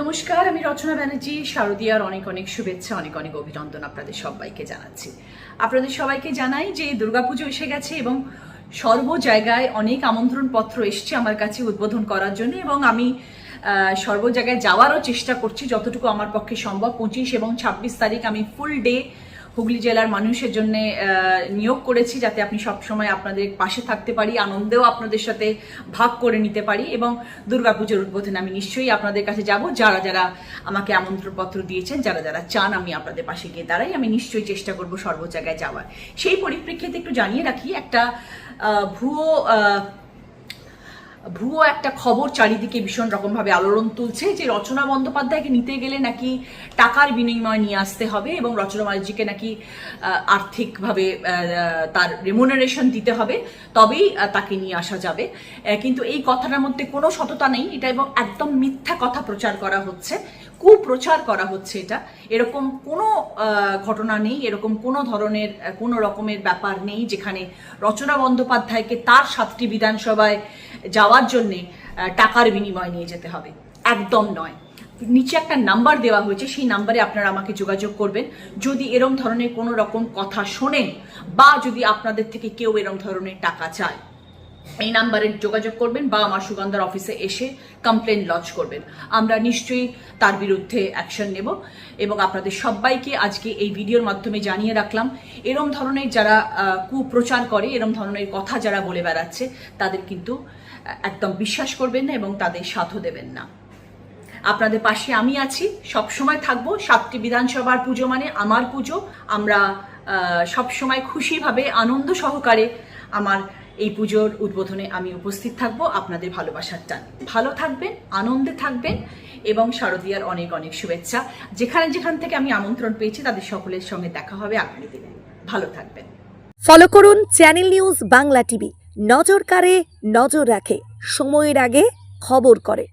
নমস্কার, আমি রচনা ব্যানার্জি। শারদীয়ার অনেক অনেক শুভেচ্ছা, অনেক অনেক অভিনন্দন আপনাদের সবাইকে জানাচ্ছি। আপনাদের সবাইকে জানাই যে দুর্গাপুজো এসে গেছে এবং সর্ব জায়গায় অনেক আমন্ত্রণ পত্র এসছে আমার কাছে উদ্বোধন করার জন্য, এবং আমি সর্ব জায়গায় যাওয়ারও চেষ্টা করছি যতটুকু আমার পক্ষে সম্ভব। 25 এবং 26 তারিখ আমি ফুল ডে হুগলি জেলার মানুষের জন্য নিয়োগ করেছি, যাতে আপনি সবসময় আপনাদের পাশে থাকতে পারি, আনন্দেও আপনাদের সাথে ভাগ করে নিতে পারি। এবং দুর্গাপুজোর উদ্বোধনে আমি নিশ্চয়ই আপনাদের কাছে যাব। যারা যারা আমাকে আমন্ত্রণপত্র দিয়েছেন, যারা যারা চান আমি আপনাদের পাশে গিয়ে দাঁড়াই, আমি নিশ্চয়ই চেষ্টা করব সর্ব জায়গায় যাওয়ার। সেই পরিপ্রেক্ষিতে একটু জানিয়ে রাখি, একটা ভুয়ো একটা খবর চারিদিকে ভীষণ রকমভাবে আলোড়ন তুলছে যে রচনা বন্দ্যোপাধ্যায়কে নিতে গেলে নাকি টাকার বিনিময় নিয়ে আসতে হবে এবং রচনা ব্যানার্জিকে নাকি আর্থিকভাবে তার রেমুনারেশন দিতে হবে, তবেই তাকে নিয়ে আসা যাবে। কিন্তু এই কথাটার মধ্যে কোনো সততা নেই, এটা এবং একদম মিথ্যা কথা প্রচার করা হচ্ছে, কুপ্রচার করা হচ্ছে। এটা এরকম কোনো ঘটনা নেই, এরকম কোনো ধরনের কোনো রকমের ব্যাপার নেই যেখানে রচনা বন্দ্যোপাধ্যায়কে তার 7টি বিধানসভায় যাওয়ার জন্যে টাকার বিনিময় নিয়ে যেতে হবে। একদম নয়। নিচে একটা নাম্বার দেওয়া হয়েছে, সেই নাম্বারে আপনারা আমাকে যোগাযোগ করবেন যদি এরম ধরনের কোনো রকম কথা শোনেন, বা যদি আপনাদের থেকে কেউ এরম ধরনের টাকা চায়। এই নাম্বারে যোগাযোগ করবেন বা আমার সুগন্ধার অফিসে এসে কমপ্লেন লজ করবেন। আমরা নিশ্চয়ই তার বিরুদ্ধে অ্যাকশন নেব। এবং আপনাদের সবাইকে আজকে এই ভিডিওর মাধ্যমে জানিয়ে রাখলাম, এরম ধরনের যারা কুপ্রচার করে, এরম ধরনের কথা যারা বলে বেড়াচ্ছে, তাদের কিন্তু একদম বিশ্বাস করবেন না এবং তাদের সাথও দেবেন না। আপনাদের পাশে আমি আছি, সব সময় থাকবো। 7টি বিধানসভার পুজো মানে আমার পুজো। আমরা সবসময় খুশিভাবে আনন্দ সহকারে আমার এই পুজোর উদ্বোধনে আমি উপস্থিত থাকবো। আপনাদের ভালোবাসার টান। ভালো থাকবেন, আনন্দে থাকবেন এবং শারদীয়ার অনেক অনেক শুভেচ্ছা। যেখান থেকে আমি আমন্ত্রণ পেয়েছি তাদের সকলের সঙ্গে দেখা হবে আগামী দিনে। ভালো থাকবেন। ফলো করুন চ্যানেল নিউজ বাংলা টিভি। নজর কাড়ে, নজর রাখে, সময়ের আগে খবর করে।